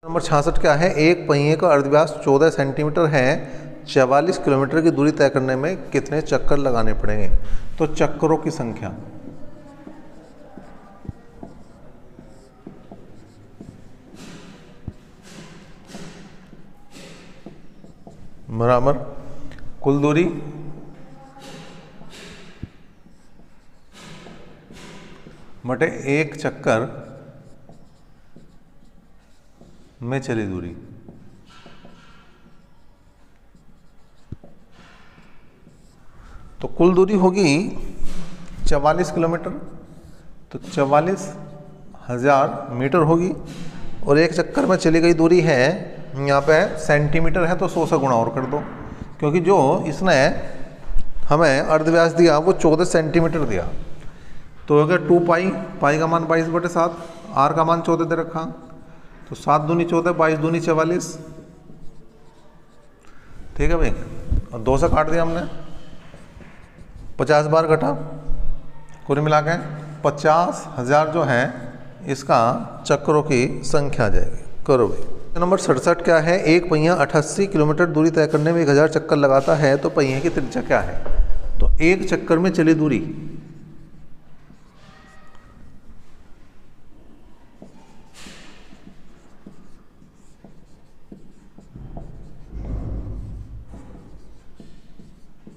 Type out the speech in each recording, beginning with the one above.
Number 66 क्या है, एक पहिए का अर्धव्यास 14 सेंटीमीटर है, 44 किलोमीटर की दूरी तय करने में कितने चक्कर लगाने पड़ेंगे। तो चक्करों की संख्या बराबर कुल दूरी बटे एक चक्कर में चली दूरी। तो कुल दूरी होगी 44 किलोमीटर, तो 44,000 मीटर होगी। और एक चक्कर में चली गई दूरी है, यहाँ पे सेंटीमीटर है तो 100 से गुणा और कर दो, क्योंकि जो इसने हमें अर्धव्यास दिया वो 14 सेंटीमीटर दिया। तो अगर 2 पाई, पाई का मान 22/7, आर का मान 14 दे रखा, तो 7 दूनी 14, 22 दूनी 44। ठीक है भाई, और 2 से काट दिया हमने, 50 बार घटा, कुल मिला के 50,000 जो है इसका चक्रों की संख्या आ जाएगी। करो भाई। नंबर 67 क्या है, एक पहिया 88 किलोमीटर दूरी तय करने में 1000 चक्कर लगाता है, तो पहिए की त्रिज्या क्या है। तो एक चक्कर में चली दूरी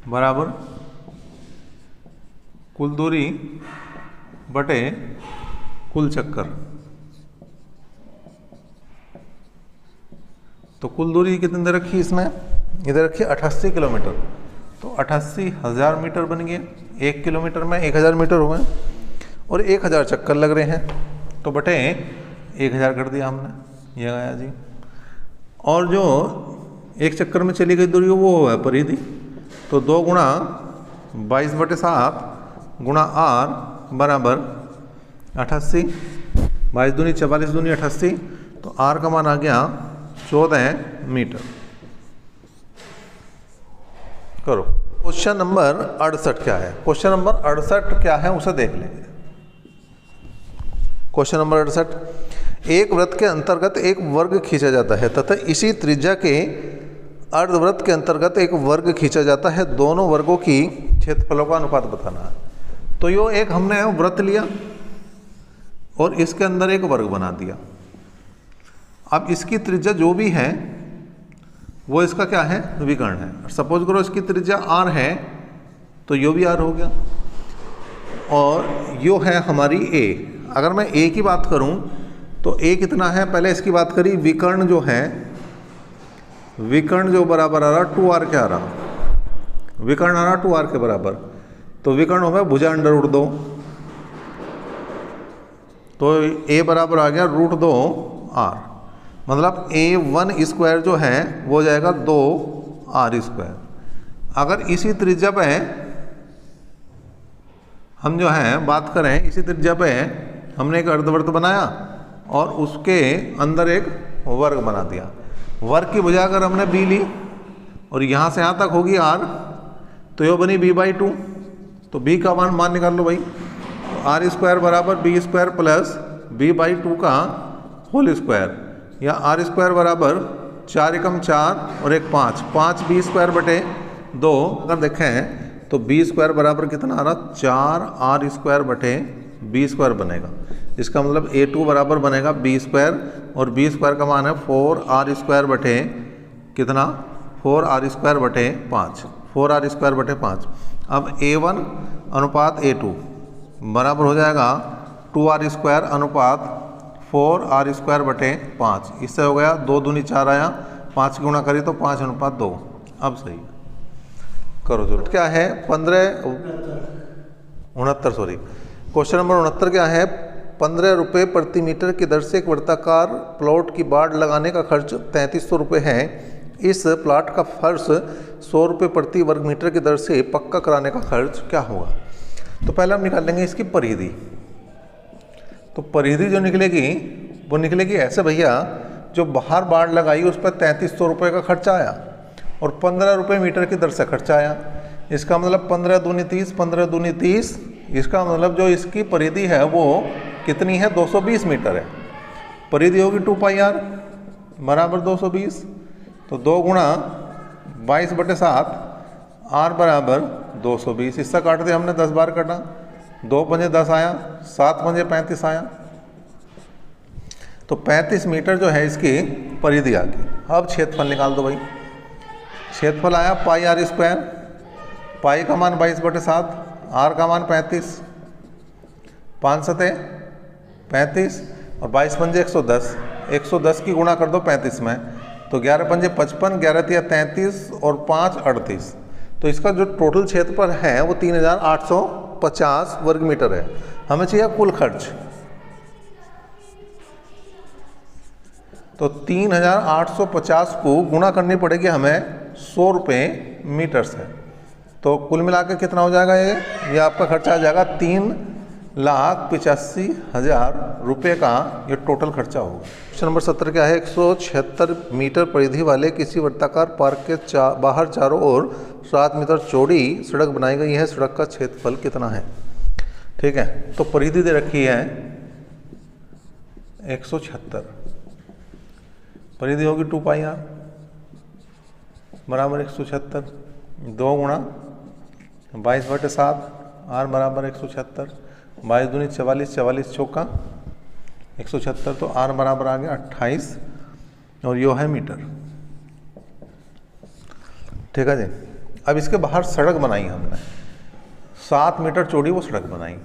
बराबर कुल दूरी बटे कुल चक्कर। तो कुल दूरी कितनी दे रखी इसमें, इधर रखी 88 किलोमीटर, तो 88,000 मीटर बन गए। 1 किलोमीटर में 1000 मीटर हुए और 1000 चक्कर लग रहे हैं, तो बटे 1000 कर दिया हमने, ये आया जी। और जो एक चक्कर में चली गई दूरी वो है परिधि, तो 2 गुणा 22/7 गुणा आर बराबर 88, 22 दूनी 44 दूनी 88, तो आर का मान आ गया 14 मीटर। करो। क्वेश्चन नंबर 68 क्या है, क्वेश्चन नंबर 68 क्या है उसे देख लेंगे। क्वेश्चन नंबर 68, एक वृत्त के अंतर्गत एक वर्ग खींचा जाता है तथा इसी त्रिज्या के अर्धवृत्त के अंतर्गत एक वर्ग खींचा जाता है, दोनों वर्गों की क्षेत्रफलों का अनुपात बताना है। तो यो एक हमने वृत्त लिया और इसके अंदर एक वर्ग बना दिया। अब इसकी त्रिज्या जो भी है वो इसका क्या है, विकर्ण है। सपोज करो इसकी त्रिज्या r है, तो यो भी r हो गया, और यो है हमारी a। अगर मैं a की बात करूं तो a कितना है, पहले इसकी बात करी, विकर्ण जो है, विकर्ण जो बराबर आ रहा 2r क्या आ रहा, विकर्ण आ रहा 2r के बराबर, तो विकर्ण हो गया भुजा √2, तो a बराबर आ गया √2r, मतलब a1² जो है वो हो जाएगा 2r²। अगर इसी त्रिज्या पे हम जो है बात करें, इसी त्रिज्या पे हमने एक अर्धवृत्त बनाया और उसके अंदर एक वर्ग बना दिया। वर्ग की भुजा अगर हमने b ली और यहाँ से यहाँ तक होगी r, तो ये बनी b/2, तो b का मान निकाल लो भाई, r² बराबर b² प्लस b/2 का होल स्क्वायर, या r² बराबर 4 एकम 4 और 1 5, 5 b²/2। अगर देखें तो b² बराबर कितना आ रहा, 4r²/b² बनेगा। इसका मतलब a2 बराबर बनेगा b² और b² का मान है 4r² कितना, 4r²/5, 4r²/5। अब a1 अनुपात a2 बराबर हो जाएगा 2r² अनुपात 4r²/5। इससे हो गया 2 दूनी 4 आया, 5 की गुणा करी तो 5:2। अब सही करो जो क्या है 69 सॉरी, क्वेश्चन नंबर 69 क्या है, 15 रुपये प्रति मीटर की दर से एक वृत्ताकार प्लॉट की बाड़ लगाने का खर्च 3300 रुपये है। इस प्लॉट का फर्श 100 रुपये प्रति वर्ग मीटर की दर से पक्का कराने का खर्च क्या होगा। तो पहले हम निकालेंगे इसकी परिधि। तो परिधि जो निकलेगी वो निकलेगी ऐसे भैया, जो बाहर बाड़ लगाई उस पर 3300 रुपये का खर्चा आया और 15 रुपये मीटर की दर से खर्चा आया। इसका मतलब 15 दूनी 30, 15 दूनी 30, इसका मतलब जो इसकी परिधि है वो कितनी है, 220 मीटर है। परिधि होगी 2πr, बराबर 220, तो 2 गुणा 22/7 आर बराबर 220। इससे काट दिया हमने, 10 बार काटा, 2 पंजे 10 आया, 7 पंजे 35 आया, तो 35 मीटर जो है इसकी परिधि आ गई। अब क्षेत्रफल निकाल दो भाई। क्षेत्रफल आया पाई आर स्क्वायर, पाई का मान 22/7, आर का मान 35, 5 सतह 35 और 22 पंजे 110, 110 की गुणा कर दो 35 में, तो 11 पंजे 55, 11 तिया 33 और 5 38। तो इसका जो टोटल क्षेत्रफल है वो 3850 वर्ग मीटर है। हमें चाहिए कुल खर्च, तो 3850 को गुणा करनी पड़ेगी हमें 100 रुपये मीटर से। तो कुल मिला के कितना हो जाएगा ये आपका खर्चा आ जाएगा 3,85,000 रुपये का ये टोटल खर्चा होगा। क्वेश्चन नंबर 17 क्या है, 176 मीटर परिधि वाले किसी वृत्ताकार पार्क के बाहर चारों ओर 7 मीटर चौड़ी सड़क बनाई गई है, सड़क का क्षेत्रफल कितना है। ठीक है, तो परिधि दे रखी है 176, परिधि होगी 2 पाई आर बराबर 176, 2 गुणा 22/7 आर बराबर 176, 22 दूनी 44, 44 चौका 176, तो आर बराबर आ गया 28 और यो है मीटर। ठीक है जी। अब इसके बाहर सड़क बनाई हमने, 7 मीटर चौड़ी वो सड़क बनाई,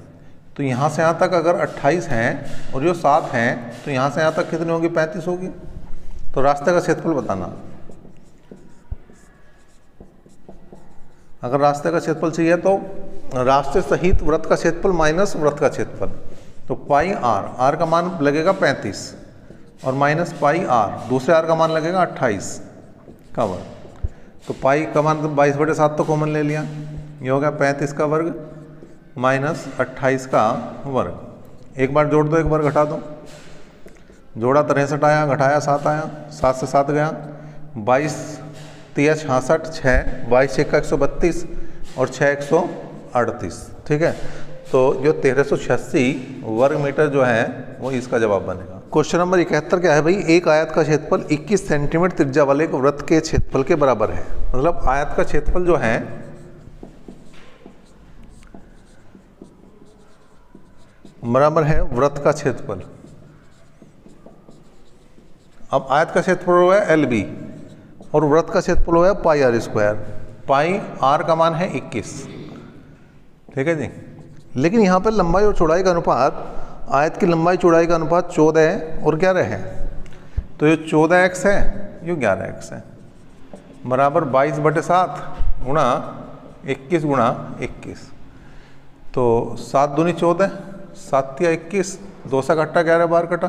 तो यहाँ से यहाँ तक अगर 28 हैं और यो 7 हैं, तो यहाँ से यहाँ तक कितनी होगी, 35 होगी। तो रास्ते का क्षेत्रफल बताना। अगर रास्ते का क्षेत्रफल चाहिए तो रास्ते सहित वृत्त का क्षेत्रफल माइनस वृत्त का क्षेत्रफल, तो पाई आर, आर का मान लगेगा 35 और माइनस पाई आर, दूसरे आर का मान लगेगा 28 का वर्ग, तो पाई का मान 22/7 तो कॉमन ले लिया, ये हो गया 35 का वर्ग माइनस 28 का वर्ग। एक बार जोड़ दो, एक बार घटा दो, जोड़ा 63 आया, घटाया 7 आया, 7 से 7 गया, 22 तिया 66, 6 22 का 132 और 6 138। ठीक है, तो जो 1386 वर्ग मीटर जो है वो इसका जवाब बनेगा। क्वेश्चन नंबर 71 क्या है भाई, एक आयत का क्षेत्रफल 21 सेंटीमीटर त्रिज्या वाले एक वृत्त के क्षेत्रफल के बराबर है। मतलब आयत का क्षेत्रफल जो है बराबर है वृत्त का क्षेत्रफल। अब आयत का क्षेत्रफल हुआ है LB और वृत्त का क्षेत्रफल हुआ है पाई आर स्क्वायर। पाई आर का मान है 21। ठीक है जी। लेकिन यहाँ पर लंबाई और चौड़ाई का अनुपात, आयत की लंबाई चौड़ाई का अनुपात 14 और 11 है, तो ये 14x है, ये 11x है, बराबर 22/7 गुणा 21 गुणा 21, तो 7 दूनी 14, 7 तिया 21, 2 से कट्टा 11 बार कटा,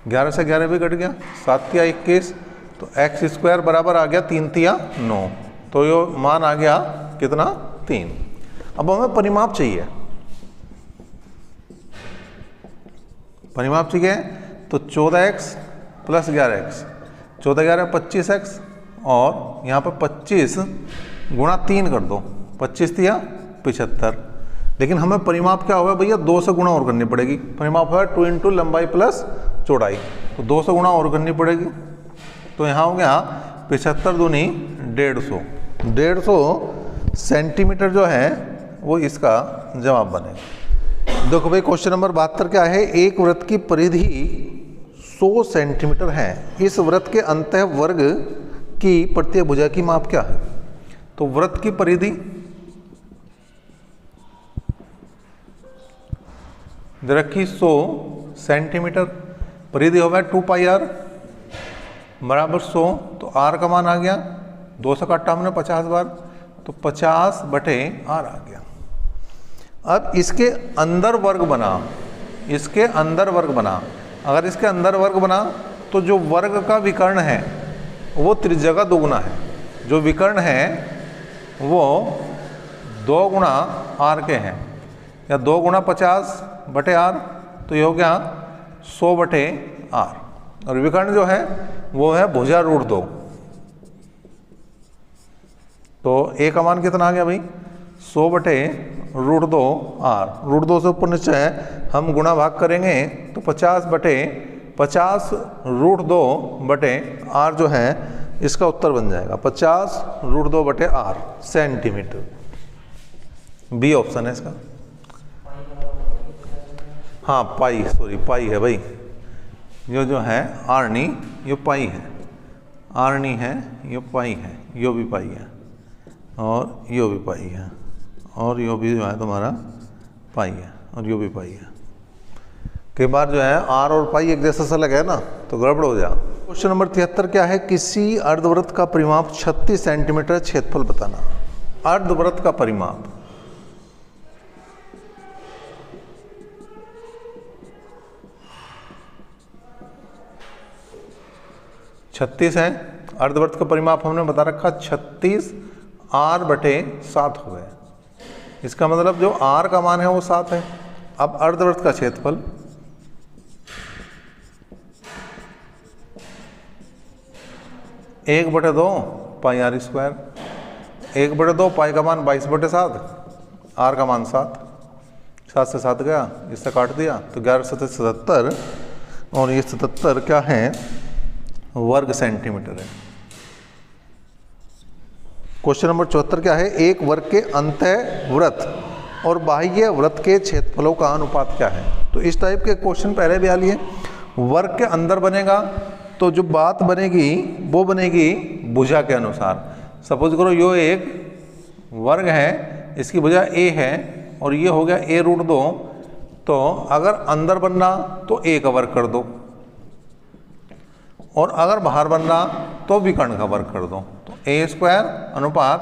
11 से 11 भी कट गया, 7 तिया 21, तो x स्क्वायर बराबर आ गया 3 तिया 9, तो ये मान आ गया कितना, 3। अब हमें परिमाप चाहिए, परिमाप चाहिए, तो 14x प्लस 11x, 14 11 25x और यहाँ पर 25 गुणा 3 कर दो, 25 तिया 75। लेकिन हमें परिमाप क्या होगा भैया, 2 से गुणा और करनी पड़ेगी। परिमाप है 2 इंटू लंबाई प्लस चौड़ाई, तो 2 से गुणा और करनी पड़ेगी, तो यहाँ हो गया 75 दूनी 150, 150 सेंटीमीटर जो है वो इसका जवाब बनेगा। देखो भाई क्वेश्चन नंबर 72 क्या है, एक वृत्त की परिधि 100 सेंटीमीटर है, इस वृत्त के अंतः वर्ग की प्रत्येक भुजा की माप क्या है। तो वृत्त की परिधि रखी 100 सेंटीमीटर, परिधि होगा 2 पाई आर बराबर 100, तो आर का मान आ गया 2 से काटा हमने 50 बार, तो 50/r आ गया। अब इसके अंदर वर्ग बना, इसके अंदर वर्ग बना, अगर इसके अंदर वर्ग बना तो जो वर्ग का विकर्ण है वो त्रिज्या का दोगुना है, जो विकर्ण है वो 2 गुणा r के हैं, या 2 गुणा 50/r, तो ये हो गया 100/r, और विकर्ण जो है वो है भुजा √2, तो a का मान कितना आ गया भाई, 100/√2r, √2 से ऊपर नीचे है, हम गुणा भाग करेंगे तो 50/√2 50√2/r जो है इसका उत्तर बन जाएगा 50√2/r सेंटीमीटर। बी ऑप्शन है इसका। हाँ पाई, सॉरी पाई है भाई, जो है आरनी ये पाई है, आरनी है ये पाई है, यो भी पाई है और यो भी पाई है और यो भी जो है तुम्हारा पाई है और यो भी पाई है। कई बार जो है आर और पाई एक जैसा सा लगे ना तो गड़बड़ हो जा। क्वेश्चन नंबर 73 क्या है, किसी अर्धवृत्त का परिमाप 36 सेंटीमीटर, क्षेत्रफल बताना। अर्धवृत्त का परिमाप 36 है। अर्धवृत्त का परिमाप हमने बता रखा 36 r/7 हो गए। इसका मतलब जो r का मान है वो 7 है। अब अर्धवृत्त का क्षेत्रफल 1/2 पाई r स्क्वायर, 1/2 पाई का मान 22/7, r का मान 7, 7 से 7 गया, इससे काट दिया तो 11×7 77 और ये 77 क्या है वर्ग सेंटीमीटर है। क्वेश्चन नंबर 74 क्या है, एक वर्ग के अंतः वृत्त और बाह्य वृत्त के क्षेत्रफलों का अनुपात क्या है। तो इस टाइप के क्वेश्चन पहले भी आ लिए। वर्ग के अंदर बनेगा तो जो बात बनेगी वो बनेगी भुजा के अनुसार। सपोज करो यो एक वर्ग है, इसकी भुजा a है और ये हो गया a√2, तो अगर अंदर बनना तो a का वर्ग कर दो और अगर बाहर बनना तो विकर्ण का वर्ग कर दो। तो a² अनुपात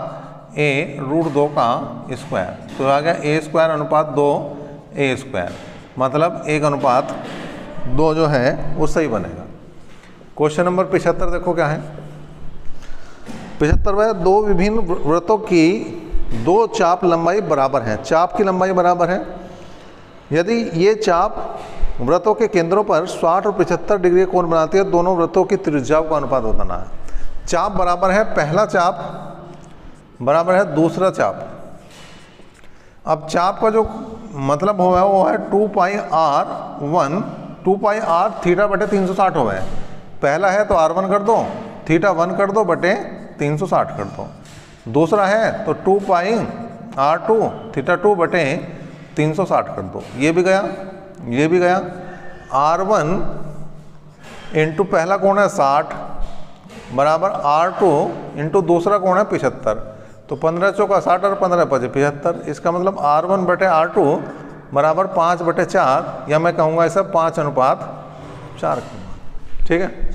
a√2 का स्क्वायर, तो आ गया a² अनुपात 2a², मतलब 1:2 जो है वो सही बनेगा। क्वेश्चन नंबर 75 देखो क्या है। 75 में दो विभिन्न वृत्तों की दो चाप लंबाई बराबर है, चाप की लंबाई बराबर है। यदि ये चाप वृत्तों के केंद्रों पर 60 और 75 डिग्री कोण बनाती है, दोनों वृत्तों की त्रिज्याओं का अनुपात बताना है। चाप बराबर है, पहला चाप बराबर है दूसरा चाप। अब चाप का जो मतलब हुआ है वो है 2πr1 2πr θ/360 हुआ है। पहला है तो r1 कर दो, θ1 कर दो बटे 360 कर दो। दूसरा है तो 2πr2 θ2 बटे 360 कर दो। ये भी गया, ये भी गया। r1 इंटू पहला कोण है 60 बराबर r2 इंटू दूसरा कोण है 75, तो 15 चौका 60 और 15 × 5 75। इसका मतलब r1 बटे r2 बराबर 5/4, या मैं कहूँगा ऐसा 5:4 कहूँगा। ठीक है।